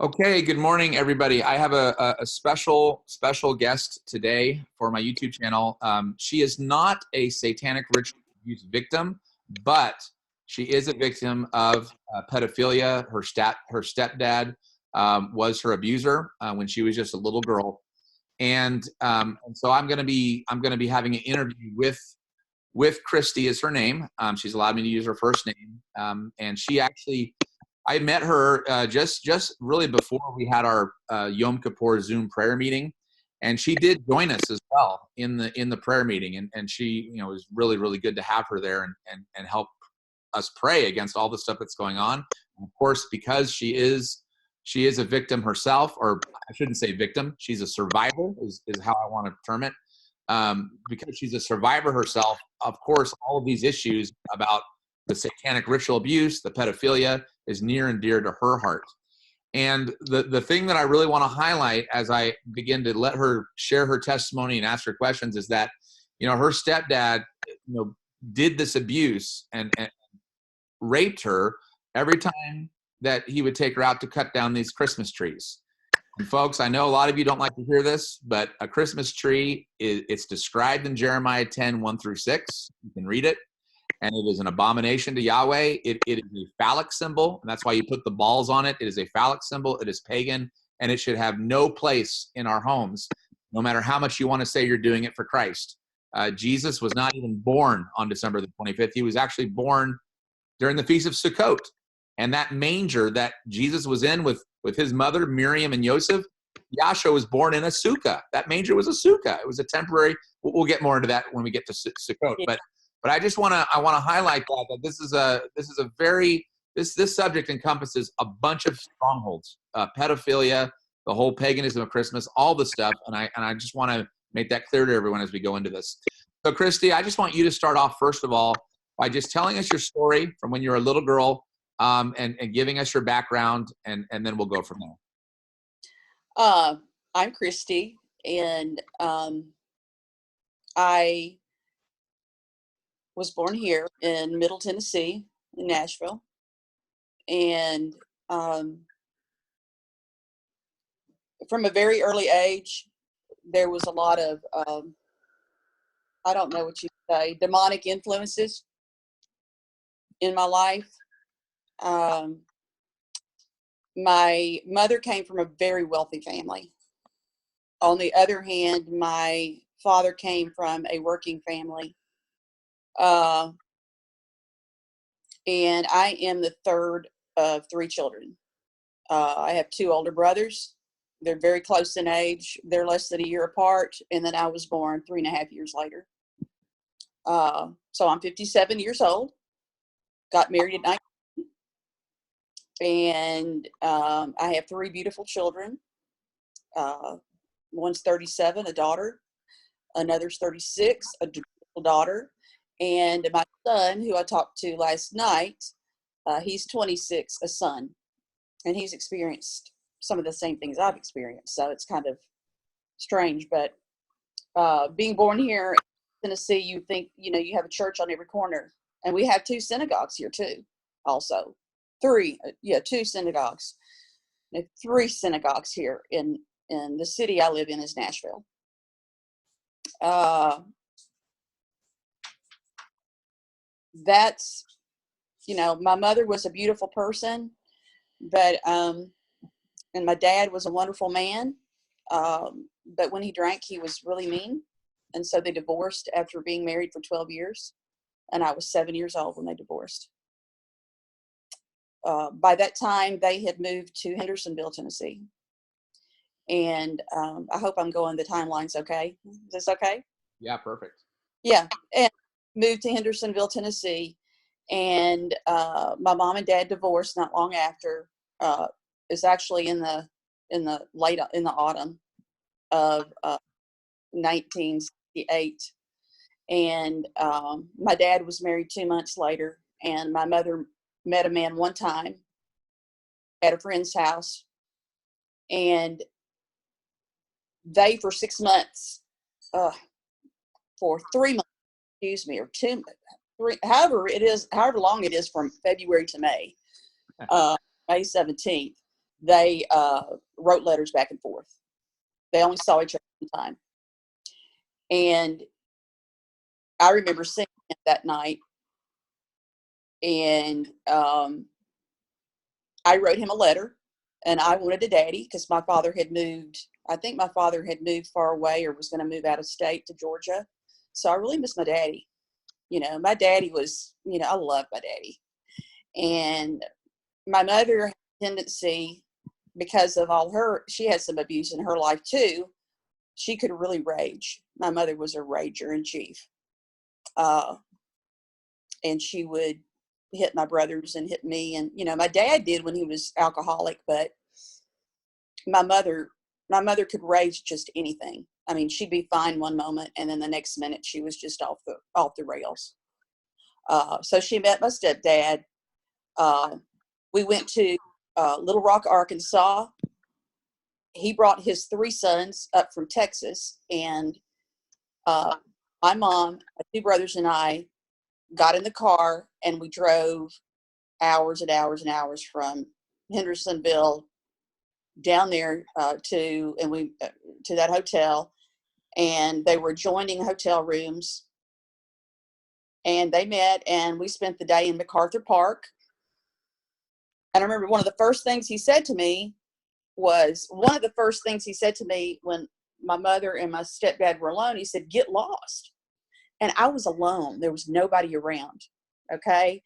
Okay, good morning, everybody. I have a special guest today for my YouTube channel. She is not a satanic ritual abuse victim, but she is a victim of pedophilia. Her stepdad was her abuser when she was just a little girl, and so I'm gonna be having an interview with Christy is her name. She's allowed me to use her first name, and she actually. I met her just really before we had our Yom Kippur Zoom prayer meeting, and she did join us as well in the prayer meeting, and she it was really good to have her there and help us pray against all the stuff that's going on. And of course, because she is a victim herself, or I shouldn't say victim, she's a survivor is how I want to term it. Because she's a survivor herself, of course, all of these issues about the satanic ritual abuse, the pedophilia, is near and dear to her heart. And the thing that I really want to highlight as I begin to let her share her testimony and ask her questions is that, her stepdad, did this abuse and raped her every time that he would take her out to cut down these Christmas trees. And folks, I know a lot of you don't like to hear this, but a Christmas tree, it's described in Jeremiah 10, 1-6. You can read it. And it is an abomination to Yahweh. It is a phallic symbol, and that's why you put the balls on it. It is a phallic symbol. It is pagan, and it should have no place in our homes, no matter how much you want to say you're doing it for Christ. Jesus was not even born on December the 25th. He was actually born during the Feast of Sukkot. And that manger that Jesus was in with his mother, Miriam and Yosef, Yahshua was born in a sukkah. That manger was a sukkah. It was a temporary, we'll get more into that when we get to Sukkot. But I just want to highlight that this is a very this subject encompasses a bunch of strongholds, pedophilia, the whole paganism of Christmas, all the stuff, and I just want to make that clear to everyone as we go into this. So, Christy, I just want you to start off first of all by just telling us your story from when you were a little girl, and giving us your background, and then we'll go from there. I'm Christy, and I was born here in Middle Tennessee, in Nashville, and from a very early age, there was a lot of I don't know what you say, demonic influences in my life. My mother came from a very wealthy family. On the other hand, my father came from a working family. And I am the third of three children. I have two older brothers. They're very close in age. They're less than a year apart. And then I was born 3.5 years later. So I'm 57 years old, got married at 19. And I have three beautiful children. One's 37, a daughter. Another's 36, a beautiful daughter. And my son, who I talked to last night, he's 26, a son. And he's experienced some of the same things I've experienced. So it's kind of strange. But being born here in Tennessee, you think, you have a church on every corner. And we have two synagogues here, too, also. Two synagogues. We have three synagogues here in the city I live in is Nashville. That's, my mother was a beautiful person, but, and my dad was a wonderful man. But when he drank, he was really mean. And so they divorced after being married for 12 years. And I was 7 years old when they divorced. By that time, they had moved to Hendersonville, Tennessee. And I hope I'm going the timeline's okay. Is this okay? Yeah, perfect. Yeah, and moved to Hendersonville, Tennessee. And my mom and dad divorced not long after. It's actually in the autumn of 1968. And my dad was married 2 months later, and my mother met a man one time at a friend's house, and they, for 6 months, for 3 months, or 2, 3, however long it is from February to May, May 17th, they wrote letters back and forth. They only saw each other one time. And I remember seeing him that night, and I wrote him a letter, and I wanted a daddy because my father had moved. I think my father had moved far away or was going to move out of state to Georgia. So I really miss my daddy. You know, my daddy was, you know, I love my daddy. And my mother had a tendency, because of all her, she had some abuse in her life too. She could really rage. My mother was a rager in chief. And she would hit my brothers and hit me. And, you know, my dad did when he was alcoholic, but my mother could rage just anything. I mean, she'd be fine one moment, and then the next minute she was just off the rails. So she met my stepdad. We went to Little Rock, Arkansas. He brought his 3 sons up from Texas, and my mom, my 2 brothers, and I got in the car, and we drove hours and hours and hours from Hendersonville down there to that hotel, and they were adjoining hotel rooms, and they met, and we spent the day in MacArthur Park. And I remember one of the first things he said to me when my mother and my stepdad were alone, he said, "Get lost." And I was alone. There was nobody around. Okay.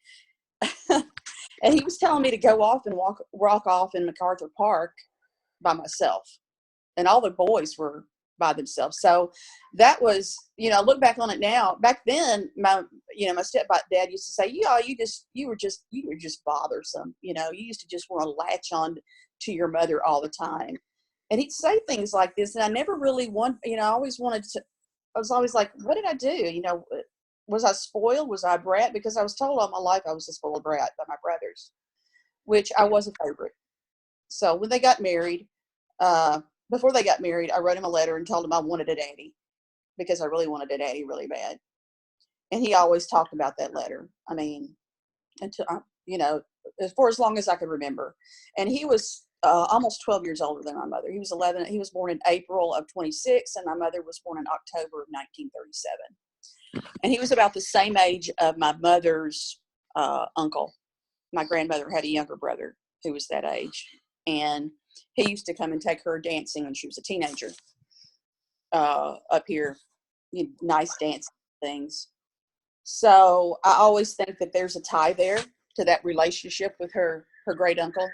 And he was telling me to go off and walk off in MacArthur Park by myself. And all the boys were by themselves. So that was, you know, I look back on it now. Back then, my stepdad used to say, "Yeah, you were just bothersome. You know, you used to just want to latch on to your mother all the time." And he'd say things like this, and I never really I was always like, what did I do? You know, was I spoiled? Was I a brat? Because I was told all my life I was a spoiled brat by my brothers, which I was a favorite. So when they got married, before they got married, I wrote him a letter and told him I wanted a daddy because I really wanted a daddy really bad. And he always talked about that letter. I mean, until, for as long as I could remember. And he was almost 12 years older than my mother. He was 11. He was born in April of 26, and my mother was born in October of 1937. And he was about the same age of my mother's uncle. My grandmother had a younger brother who was that age. And he used to come and take her dancing when she was a teenager up here, nice dancing things. So I always think that there's a tie there to that relationship with her great uncle.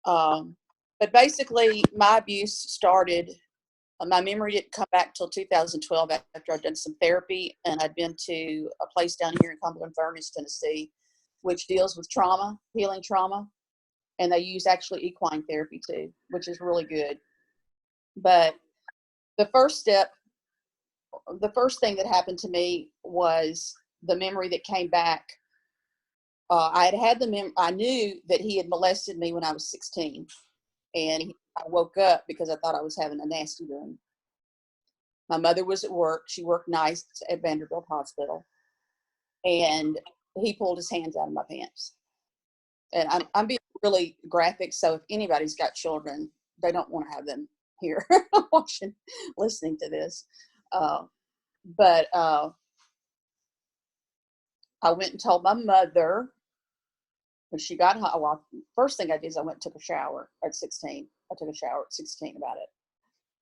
But basically, my abuse started. My memory didn't come back till 2012 after I'd done some therapy, and I'd been to a place down here in Cumberland Furnace, Tennessee, which deals with trauma, healing trauma, and they use actually equine therapy too, which is really good. But the first thing that happened to me was the memory that came back. I knew that he had molested me when I was 16, and I woke up because I thought I was having a nasty dream. My mother was at work. She worked nights at Vanderbilt Hospital, and he pulled his hands out of my pants. And I'm being really graphic, so if anybody's got children, they don't want to have them here listening to this. But I went and told my mother when she got home. Well, first thing I did is I went and took a shower at 16. I took a shower at 16 about it,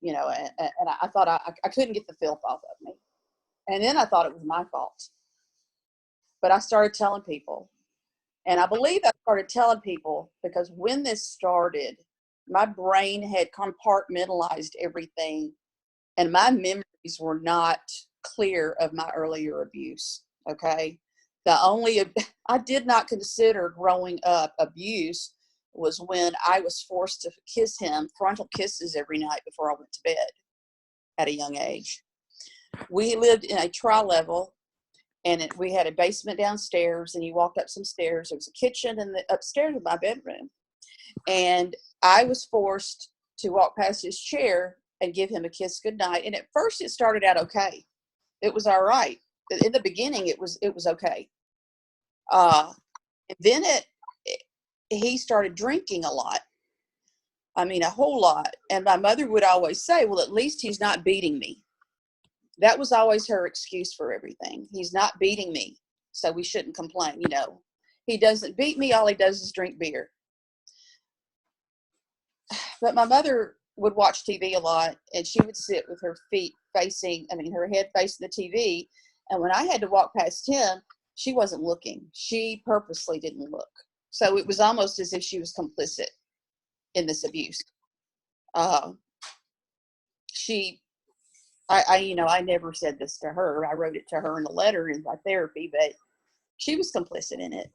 and I thought I couldn't get the filth off of me. And then I thought it was my fault. But I started telling people. And I believe I started telling people because when this started, my brain had compartmentalized everything, and my memories were not clear of my earlier abuse. Okay. I did not consider growing up abuse was when I was forced to kiss him frontal kisses every night before I went to bed at a young age. We lived in a tri-level, and we had a basement downstairs, and you walked up some stairs. There was a kitchen, and upstairs was my bedroom. And I was forced to walk past his chair and give him a kiss goodnight. And at first it started out okay. It was all right. In the beginning, it was okay. And then he started drinking a lot. I mean, a whole lot. And my mother would always say, well, at least he's not beating me. That was always her excuse for everything. He's not beating me, so we shouldn't complain. You know, he doesn't beat me. All he does is drink beer. But my mother would watch TV a lot, and she would sit with her feet facing, her head facing the TV. And when I had to walk past him, she wasn't looking. She purposely didn't look. So it was almost as if she was complicit in this abuse. I never said this to her. I wrote it to her in a letter in my therapy, but she was complicit in it.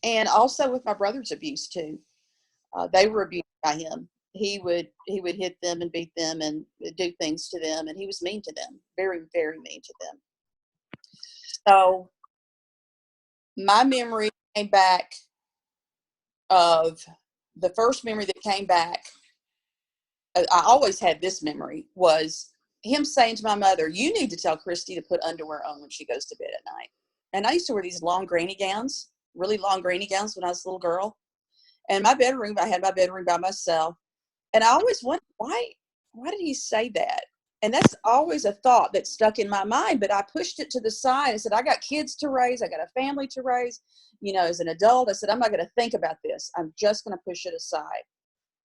And also with my brother's abuse too. They were abused by him. He would hit them and beat them and do things to them, and he was mean to them, very, very mean to them. So my memory came back of the first memory that came back. I always had this memory was him saying to my mother, "You need to tell Christy to put underwear on when she goes to bed at night." And I used to wear these long granny gowns, really long granny gowns when I was a little girl. And I had my bedroom by myself. And I always wondered, why did he say that? And that's always a thought that stuck in my mind, but I pushed it to the side and said, I got kids to raise. I got a family to raise. You know, as an adult, I said, I'm not going to think about this. I'm just going to push it aside.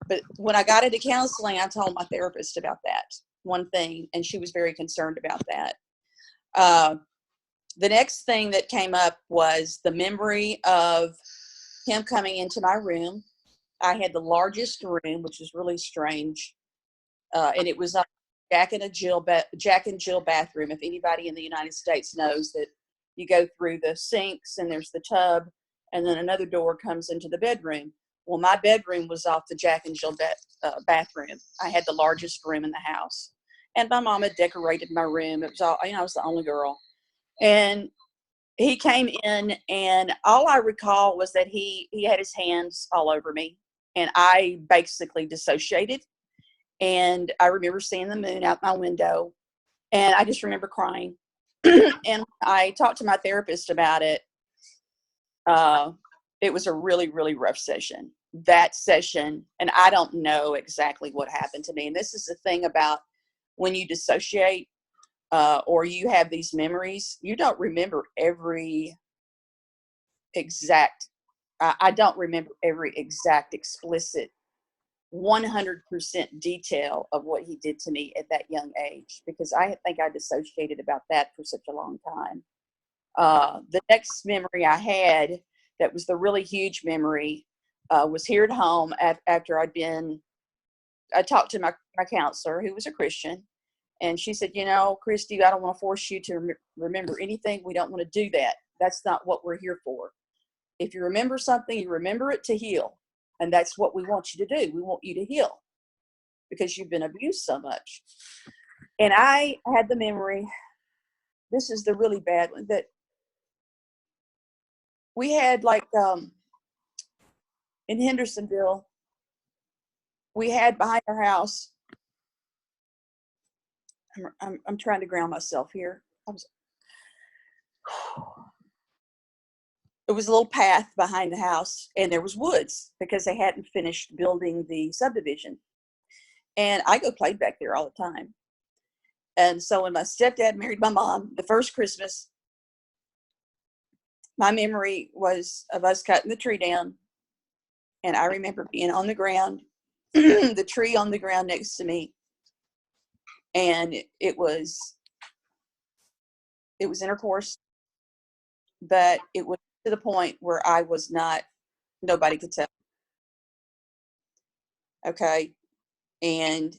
But when I got into counseling, I told my therapist about that one thing, and she was very concerned about that. The next thing that came up was the memory of him coming into my room. I had the largest room, which is really strange. And it was a Jack and Jill bathroom. If anybody in the United States knows that you go through the sinks and there's the tub, and then another door comes into the bedroom. Well, my bedroom was off the Jack and Jill bathroom. I had the largest room in the house. And my mom had decorated my room. It was all, I was the only girl. And he came in, and all I recall was that he had his hands all over me, and I basically dissociated. And I remember seeing the moon out my window, and I just remember crying. And I talked to my therapist about it. It was a really, really rough session. That session, and I don't know exactly what happened to me. And this is the thing about when you dissociate, or you have these memories, you don't remember every exact, I don't remember every exact explicit 100% detail of what he did to me at that young age, because I think I dissociated about that for such a long time. The next memory I had that was the really huge memory was here at home after I talked to my counselor, who was a Christian. And she said, Christy, I don't want to force you to remember anything. We don't want to do that. That's not what we're here for. If you remember something, you remember it to heal. And that's what we want you to do. We want you to heal because you've been abused so much. And I had the memory, this is the really bad one, that we had in Hendersonville, we had behind our house, I'm trying to ground myself here. It was a little path behind the house, and there was woods because they hadn't finished building the subdivision. And I go play back there all the time. And so when my stepdad married my mom, the first Christmas, my memory was of us cutting the tree down. And I remember being on the ground, the tree on the ground next to me. And it was intercourse, but it was to the point where I was not, nobody could tell. Okay. And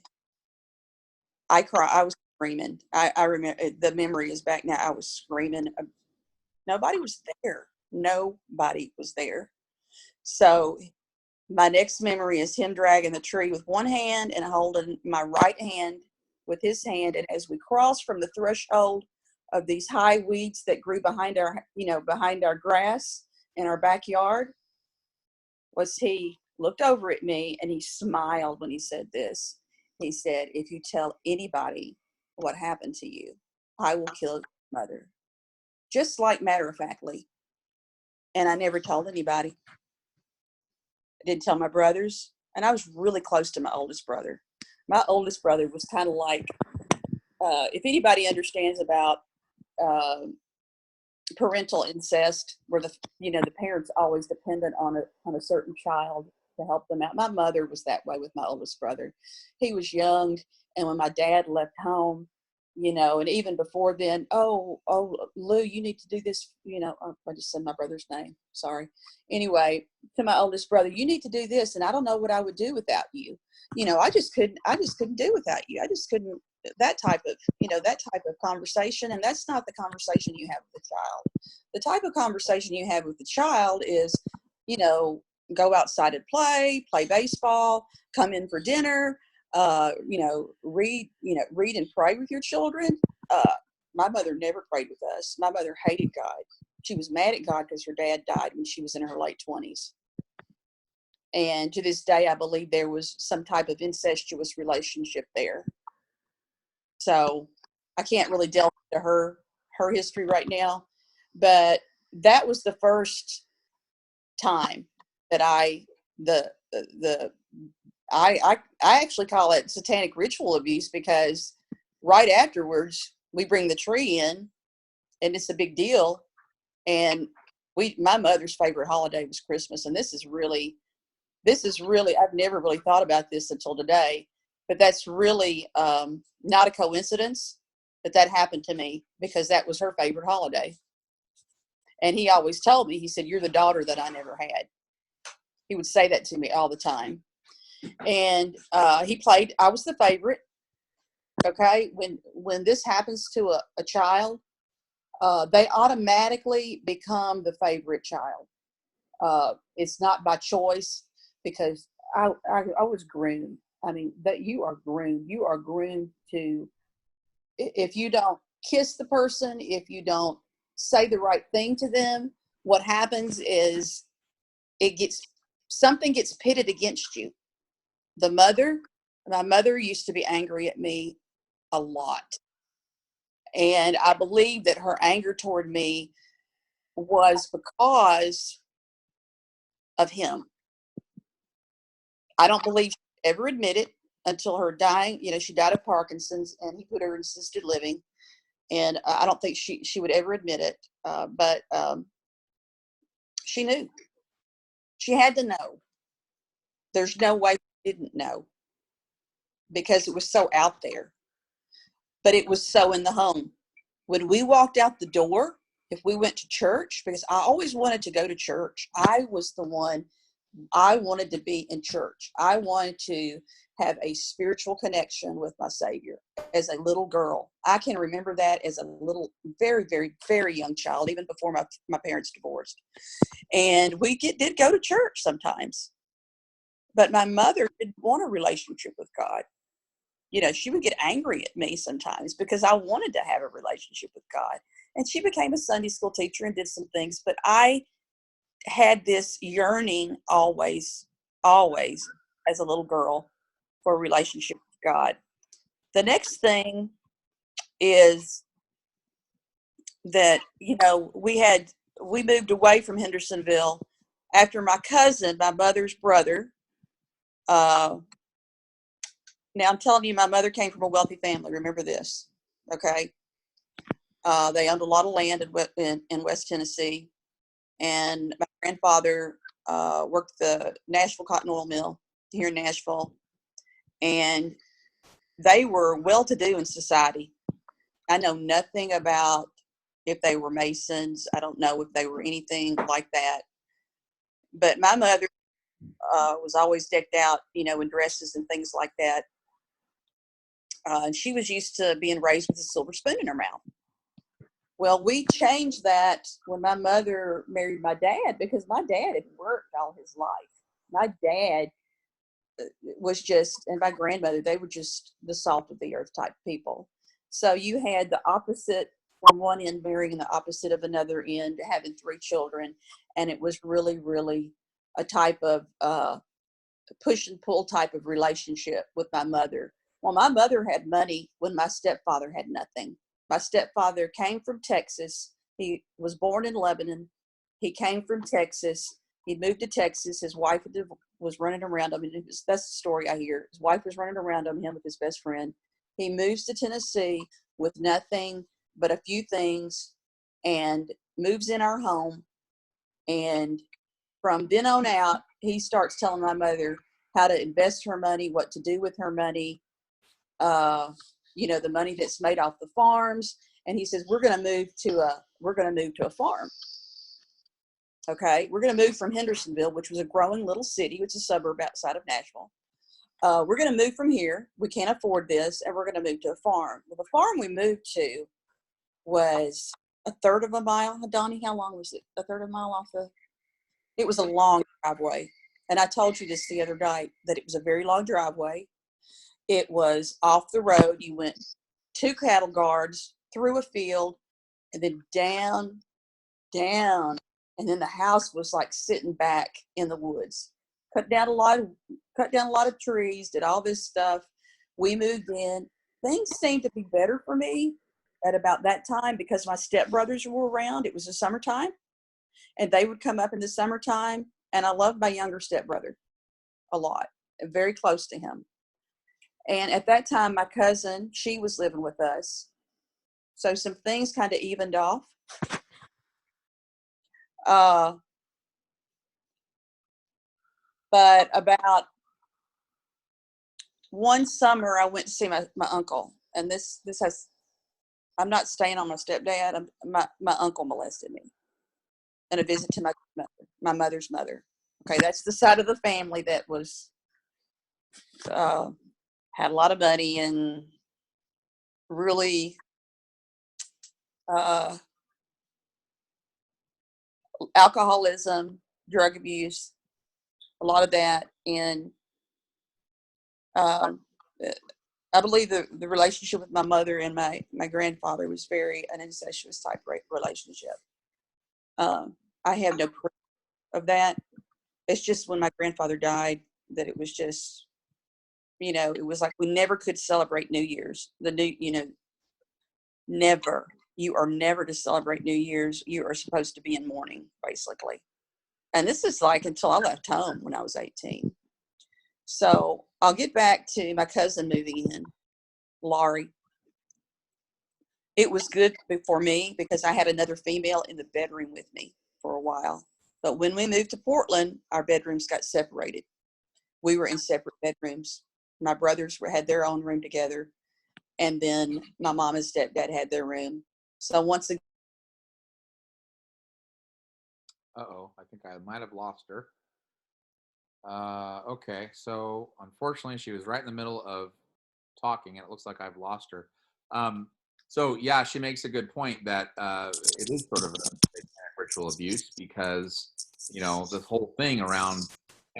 I was screaming. I remember, the memory is back now. I was screaming. Nobody was there. Nobody was there. So my next memory is him dragging the tree with one hand and holding my right hand with his hand. And as we crossed from the threshold of these high weeds that grew behind our grass in our backyard, he looked over at me and he smiled when he said this. He said, if you tell anybody what happened to you, I will kill your mother. Just like matter-of-factly. And I never told anybody. I didn't tell my brothers. and I was really close to my oldest brother. My oldest brother was kind of like, if anybody understands about uh, parental incest, where the parents always dependent on a certain child to help them out. My mother was that way with my oldest brother. He was young, and when my dad left home, and even before then, oh, Lou, you need to do this. I just said my brother's name. Sorry. Anyway, to my oldest brother, you need to do this, and I don't know what I would do without you. I just couldn't do without you. I just couldn't. That type of conversation, and that's not the conversation you have with a child. The type of conversation you have with the child is, go outside and play baseball, come in for dinner, read and pray with your children. My mother never prayed with us. My mother hated God. She was mad at God because her dad died when she was in her late 20s. And to this day, I believe there was some type of incestuous relationship there. So I can't really delve into her history right now, but that was the first time that I actually call it satanic ritual abuse, because right afterwards we bring the tree in and it's a big deal. And my mother's favorite holiday was Christmas. And this is really, I've never really thought about this until today, but that's really not a coincidence that happened to me, because that was her favorite holiday. And he always told me, he said, "You're the daughter that I never had." He would say that to me all the time. And I was the favorite. Okay. When this happens to a child, they automatically become the favorite child. It's not by choice, because I was groomed. I mean, that you are groomed. You are groomed to, if you don't kiss the person, if you don't say the right thing to them, what happens is something gets pitted against you. My mother used to be angry at me a lot. And I believe that her anger toward me was because of him. I don't believe she ever admitted until her dying. She died of Parkinson's, and he put her in assisted living. And I don't think she would ever admit it. But she knew. She had to know. There's no way she didn't know, because it was so out there. But it was so in the home. When we walked out the door, if we went to church, because I always wanted to go to church. I was the one. I wanted to be in church. I wanted to have a spiritual connection with my Savior as a little girl. I can remember that as a little, very, very, very young child, even before my parents divorced. And we did go to church sometimes. But my mother didn't want a relationship with God. She would get angry at me sometimes because I wanted to have a relationship with God. And she became a Sunday school teacher and did some things. But I had this yearning always as a little girl for a relationship with God. The next thing is that, we moved away from Hendersonville after my cousin, my mother's brother. Now I'm telling you, my mother came from a wealthy family. Remember this. Okay. They owned a lot of land in West Tennessee. And my grandfather worked the Nashville Cotton Oil Mill here in Nashville. And they were well-to-do in society. I know nothing about if they were Masons. I don't know if they were anything like that. But my mother was always decked out, in dresses and things like that. And she was used to being raised with a silver spoon in her mouth. Well, we changed that when my mother married my dad, because my dad had worked all his life. My dad was just, and my grandmother, they were just the salt of the earth type people. So you had the opposite from one end marrying the opposite of another end, having 3 children. And it was really, really a type of push and pull type of relationship with my mother. Well, my mother had money when my stepfather had nothing. My stepfather came from Texas. He was born in Lebanon. He came from Texas. He moved to Texas. His wife was running around him. That's the story I hear. His wife was running around him with his best friend. He moves to Tennessee with nothing but a few things and moves in our home. And from then on out, he starts telling my mother how to invest her money, what to do with her money, the money that's made off the farms. And he says, we're going to move to a farm. Okay. We're going to move from Hendersonville, which was a growing little city, which is a suburb outside of Nashville. We're going to move from here. We can't afford this. And we're going to move to a farm. Well, the farm we moved to was a third of a mile. Donnie, how long was it? A third of a mile off it was a long driveway. And I told you this the other night, that it was a very long driveway. It was off the road. You went 2 cattle guards, through a field, and then down. And then the house was like sitting back in the woods. Cut down a lot of trees, did all this stuff. We moved in. Things seemed to be better for me at about that time because my stepbrothers were around. It was the summertime, and they would come up in the summertime. And I loved my younger stepbrother a lot, very close to him. And at that time, my cousin, she was living with us. So some things kind of evened off. But about one summer, I went to see my uncle. And this has, I'm not staying on my stepdad. My uncle molested me. And a visit to my mother's mother. Okay, that's the side of the family that was had a lot of money and really alcoholism, drug abuse, a lot of that. And I believe the relationship with my mother and my grandfather was very an incestuous type relationship. I have no proof of that. It's just when my grandfather died that it was just, it was like we never could celebrate New Year's. Never. You are never to celebrate New Year's. You are supposed to be in mourning, basically. And this is like until I left home when I was 18. So I'll get back to my cousin moving in, Laurie. It was good for me because I had another female in the bedroom with me for a while. But when we moved to Portland, our bedrooms got separated. We were in separate bedrooms. My brothers had their own room together. And then my mom and stepdad had their room. So once again. Uh-oh, I think I might have lost her. Okay, so unfortunately, she was right in the middle of talking, and it looks like I've lost her. So yeah, she makes a good point that it is sort of a satanic ritual abuse because, the whole thing around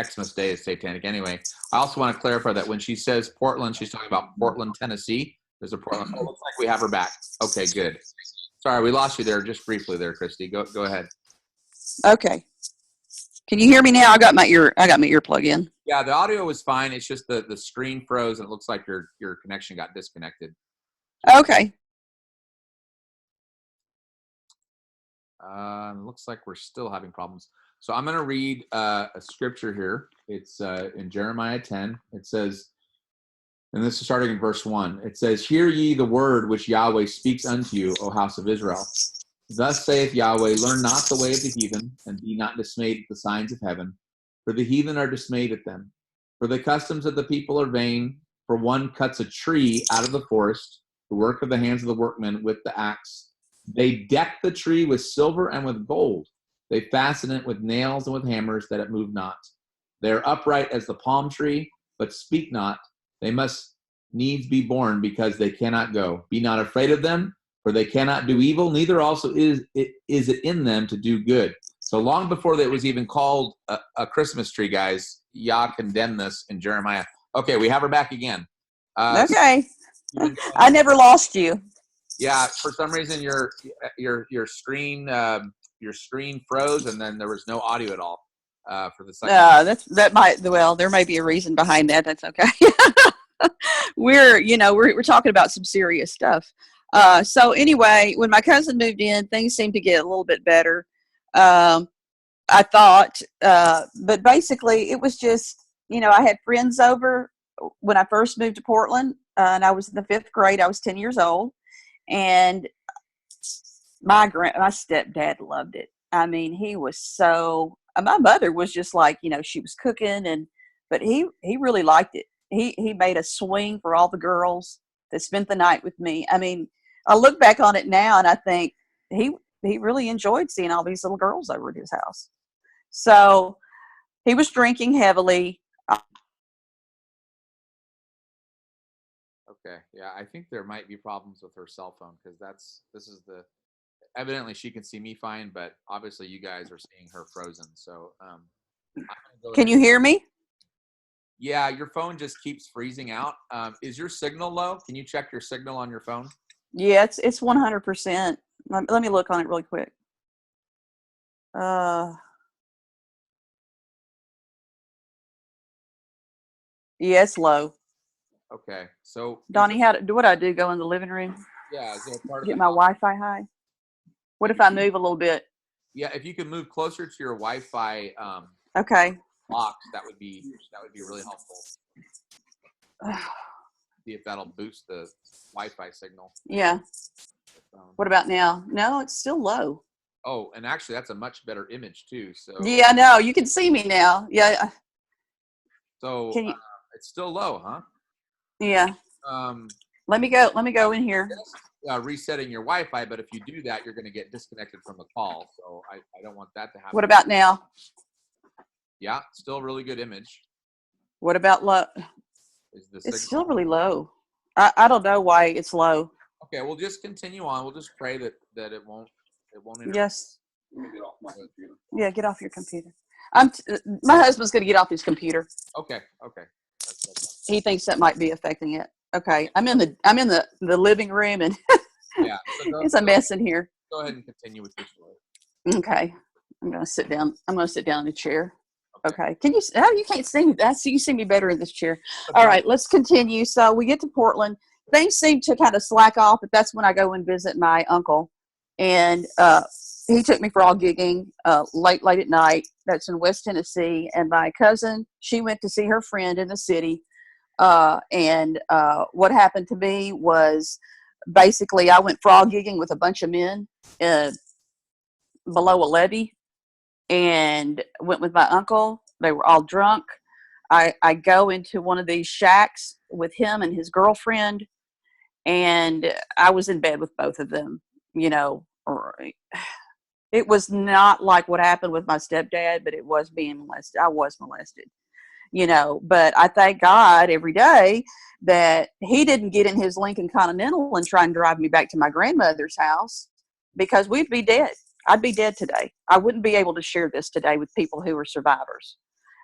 Xmas Day is satanic anyway. I also want to clarify that when she says Portland, she's talking about Portland, Tennessee. There's a Portland. Oh, looks like we have her back. Okay, good. Sorry, we lost you there just briefly there, Christy. Go ahead. Okay. Can you hear me now? I got my ear plug in. Yeah, the audio was fine. It's just the screen froze and it looks like your connection got disconnected. Okay. Looks like we're still having problems. So I'm going to read a scripture here. It's in Jeremiah 10. It says, and this is starting in verse 1. It says, "Hear ye the word which Yahweh speaks unto you, O house of Israel. Thus saith Yahweh, learn not the way of the heathen, and be not dismayed at the signs of heaven. For the heathen are dismayed at them. For the customs of the people are vain. For one cuts a tree out of the forest, the work of the hands of the workmen with the axe. They deck the tree with silver and with gold. They fasten it with nails and with hammers, that it move not. They are upright as the palm tree, but speak not. They must needs be born, because they cannot go. Be not afraid of them, for they cannot do evil, neither also is it in them to do good." So long before that was even called a Christmas tree, guys, Yah condemned this in Jeremiah. Okay, we have her back again. Okay. I never lost you. Yeah, for some reason your screen froze, and then there was no audio at all for the second. There may be a reason behind that. That's okay. We're talking about some serious stuff. So anyway, when my cousin moved in, things seemed to get a little bit better. I thought, but basically it was just, I had friends over when I first moved to Portland, and I was in the 5th grade. I was 10 years old, and my stepdad loved it. I mean, he was so. My mother was just like, she was cooking, but he really liked it. He made a swing for all the girls that spent the night with me. I mean, I look back on it now, and I think he he really enjoyed seeing all these little girls over at his house. So he was drinking heavily. Okay. Yeah, I think there might be problems with her cell phone because this is the evidently she can see me fine, but obviously you guys are seeing her frozen. So I'm gonna go Can ahead. you hear me? Yeah, your phone just keeps freezing out. Is your signal low? Can you check your signal on your phone? Yeah, it's 100%. Let me look on it really quick. Uh, yeah, it's low. Okay. So is there, Donnie, what I do? Go in the living room, yeah, is there a part of get the my house? Wi-Fi high. What if I move a little bit? Yeah, if you can move closer to your Wi-Fi Okay. box, that would be really helpful. See if that'll boost the Wi-Fi signal. Yeah. What about now? No, it's still low. Oh, and actually, that's a much better image too. So, Yeah, I know. You can see me now. Yeah. so Can you? it's still low, huh? Yeah. Um, Let me go. Let me go in here. resetting your Wi-Fi, but if you do that, you're going to get disconnected from the call. So I don't want that to happen. What about now? Yeah, still really good image. What about low? Is the It's signal still really low. I don't know why it's low. okay? We'll just continue on. We'll just pray that it won't interrupt. Yes. Yeah, get off your computer. My husband's going to get off his computer. Okay, okay. He thinks that might be affecting it. Okay, I'm in the living room, and Yeah. So it's a mess in here. go ahead and continue with your story. Okay, I'm going to sit down. I'm going to sit down in a chair. Okay. Okay. Can you? Oh, you can't see me. You see me better in this chair. All right, let's continue. So we get to Portland. Things seem to kind of slack off, but that's when I go and visit my uncle, and he took me frog gigging late at night. That's in West Tennessee, and my cousin, she went to see her friend in the city. And what happened to me was basically I went frog gigging with a bunch of men below a levee, and went with my uncle. They were all drunk. I go into one of these shacks with him and his girlfriend, and I was in bed with both of them. It was not like what happened with my stepdad, but it was being molested. I was molested, but I thank God every day that he didn't get in his Lincoln Continental and try and drive me back to my grandmother's house, because we'd be dead. I'd be dead today. I wouldn't be able to share this today with people who were survivors.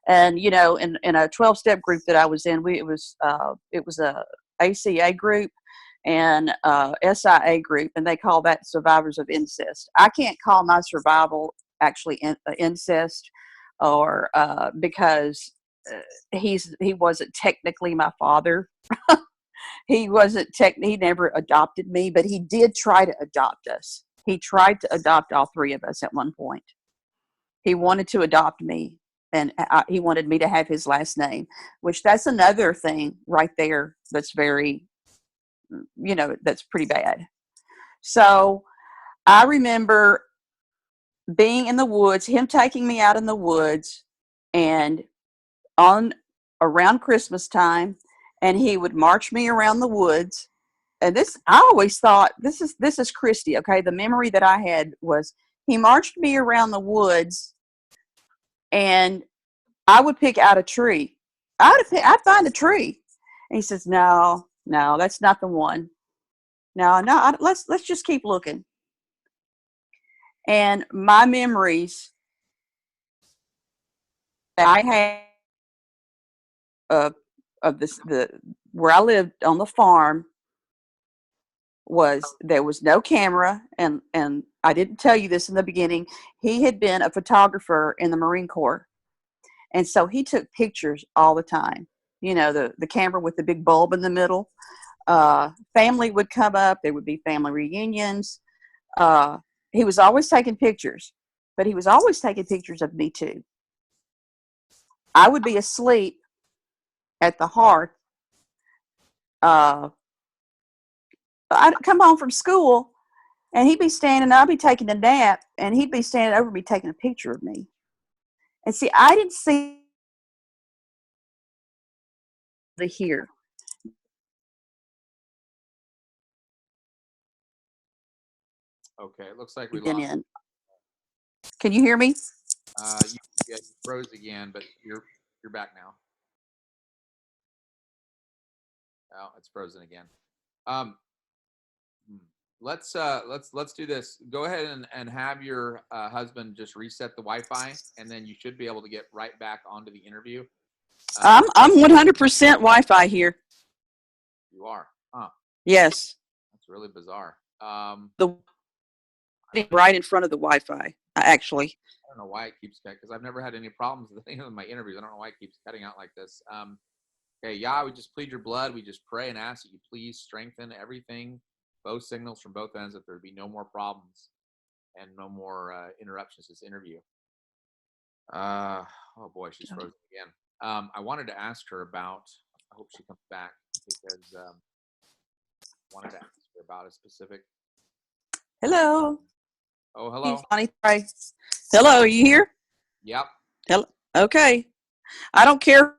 And in a 12-step group that I was in, it was a ACA group and SIA group, and they call that survivors of incest. I can't call my survival actually incest, or because he wasn't technically my father. He never adopted me, but he did try to adopt us. He tried to adopt all three of us at one point. He wanted to adopt me, and he wanted me to have his last name, which that's another thing right there that's very, that's pretty bad. So I remember being in the woods, him taking me out in the woods, and on around Christmas time, and he would march me around the woods. And this, I always thought, this is Christy. Okay, the memory that I had was he marched me around the woods, and I would pick out a tree. I'd find a tree, and he says, "No, no, that's not the one. No, no, let's just keep looking." And my memories that I had of this, the where I lived on the farm, was there was no camera, and I didn't tell you this in the beginning. He had been a photographer in the Marine Corps, and so he took pictures all the time. The camera with the big bulb in the middle. Family would come up. There would be family reunions. He was always taking pictures, but he was always taking pictures of me too. I would be asleep at the hearth. I'd come home from school, and he'd be standing, I'd be taking a nap, and he'd be standing over me taking a picture of me. And see, I didn't see the here. Okay, it looks like we lost. Can you hear me? You froze again, but you're back now. Oh, it's frozen again. Let's do this. Go ahead and have your husband just reset the Wi-Fi, and then you should be able to get right back onto the interview. I'm 100% Wi-Fi here. You are, huh? Yes. That's really bizarre. The right in front of the Wi-Fi, actually. I don't know why it keeps cutting, because I've never had any problems with any of my interviews. I don't know why it keeps cutting out like this. Okay, Yah, we just plead your blood. We just pray and ask that you please strengthen everything, both signals from both ends, that there be no more problems and no more interruptions to this interview. Oh boy, she's frozen again. I wanted to ask her about, I hope she comes back, because I wanted to ask her about a specific. Hello. Oh, hello. Hello, are you here? Yep. Hello. Okay. I don't care.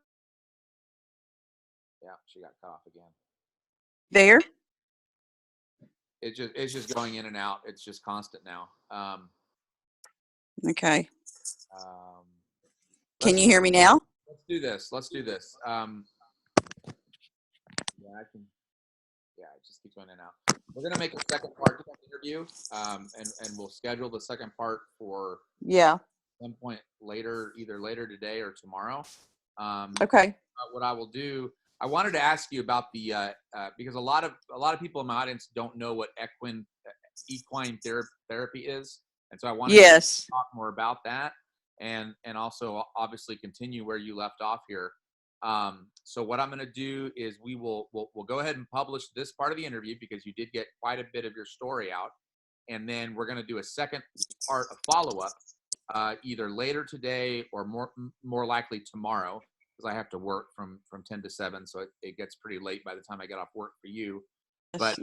Yeah, she got cut off again. There. It's just going in and out. It's just constant now. Okay. Can you hear me now? Let's do this. Yeah, I can. Yeah, it just keeps going in and out. We're gonna make a second part to the interview, and we'll schedule the second part for some point later, either later today or tomorrow. Okay. What I will do, I wanted to ask you about the because a lot of people in my audience don't know what equine therapy is, and so I wanted to talk more about that, and also obviously continue where you left off here. So what I'm going to do is we'll go ahead and publish this part of the interview, because you did get quite a bit of your story out, and then we're going to do a second part of follow-up, either later today or more likely tomorrow, because I have to work from 10 to 7, so it gets pretty late by the time I get off work for you. But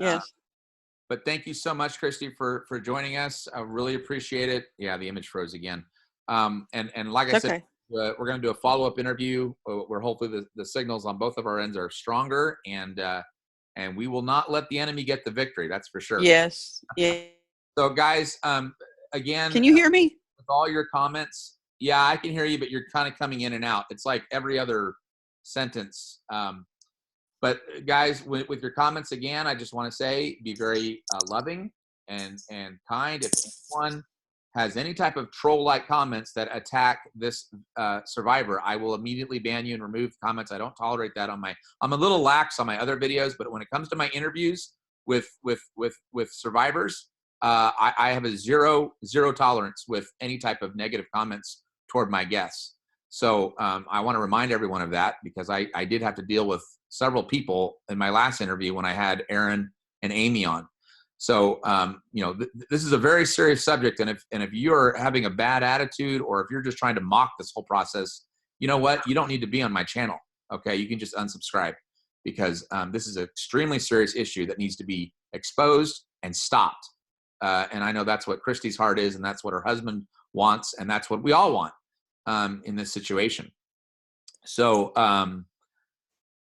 thank you so much, Christy, for joining us. I really appreciate it. Yeah, the image froze again. And like I said, we're going to do a follow-up interview where hopefully the signals on both of our ends are stronger, and we will not let the enemy get the victory. That's for sure. Yes. Yeah. So guys, again, can you hear me? With all your comments, yeah, I can hear you, but you're kind of coming in and out. It's like every other sentence. But guys, with your comments, again, I just want to say, be very loving and kind. If anyone has any type of troll-like comments that attack this survivor, I will immediately ban you and remove comments. I don't tolerate that on I'm a little lax on my other videos, but when it comes to my interviews with survivors, I have a zero tolerance with any type of negative comments toward my guests. So I want to remind everyone of that, because I did have to deal with several people in my last interview when I had Aaron and Amy on. So, this is a very serious subject. And if you're having a bad attitude, or if you're just trying to mock this whole process, you know what? You don't need to be on my channel. Okay. You can just unsubscribe, because this is an extremely serious issue that needs to be exposed and stopped. And I know that's what Christy's heart is, and that's what her husband wants. And that's what we all want in this situation. So,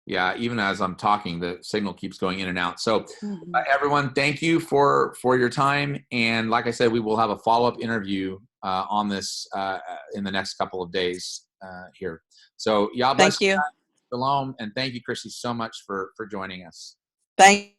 yeah, even as I'm talking, the signal keeps going in and out. So everyone, thank you for your time. And like I said, we will have a follow-up interview on this in the next couple of days here. So y'all bless you. Shalom. And thank you, Christy, so much for joining us. Thank you.